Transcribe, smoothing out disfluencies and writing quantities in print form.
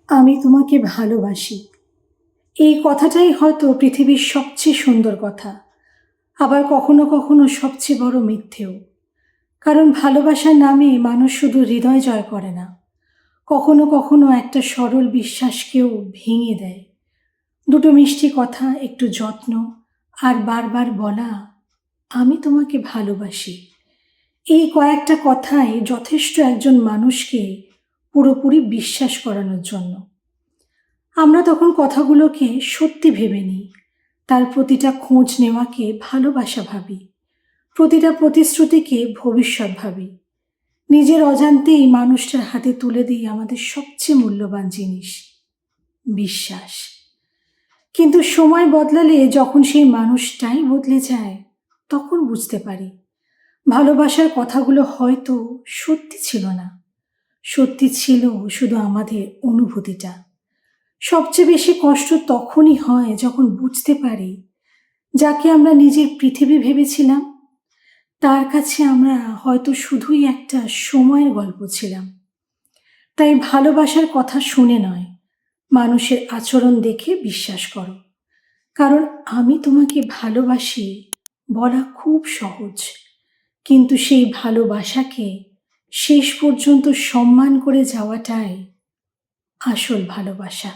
আমি তোমাকে ভালোবাসি। এই কথাটাই হয়তো পৃথিবীর সবচেয়ে সুন্দর কথা। আবার কখনো কখনো সবচেয়ে বড় মিথ্যেও। কারণ ভালোবাসার নামে মানুষ শুধু হৃদয় জয় করে না, কখনো কখনো একটা সরল বিশ্বাসকেও ভেঙে দেয়। দুটো মিষ্টি কথা, একটু যত্ন, আর বারবার বলা, আমি তোমাকে ভালোবাসি। এই কয়েকটা কথাই যথেষ্ট একজন মানুষকে পুরোপুরি বিশ্বাস করানোর জন্য। আমরা তখন কথাগুলোকে সত্যি ভেবে নিই, তার প্রতিটা খোঁজ নেওয়াকে ভালোবাসা ভাবি, প্রতিটা প্রতিশ্রুতিকে ভবিষ্যৎ ভাবি। নিজের অজান্তেই মানুষটার হাতে তুলে দিই আমাদের সবচেয়ে মূল্যবান জিনিস, বিশ্বাস। কিন্তু সময় বদলালে যখন সেই মানুষটাই বদলে যায়, তখন বুঝতে পারি ভালোবাসার কথাগুলো হয়তো সত্যি ছিল না, সত্যি ছিল শুধু আমাদের অনুভূতিটা। সবচেয়ে বেশি কষ্ট তখনই হয় যখন বুঝতে পারি যাকে আমরা নিজের পৃথিবী ভেবেছিলাম, তার কাছে আমরা হয়তো শুধুই একটা সময়ের গল্প ছিলাম। তাই ভালোবাসার কথা শুনে নয়, মানুষের আচরণ দেখে বিশ্বাস করো। কারণ আমি তোমাকে ভালোবাসি বলা খুব সহজ, কিন্তু সেই ভালোবাসাকে শেষ পর্যন্ত সম্মান করে যাওয়াটাই আসল ভালোবাসা।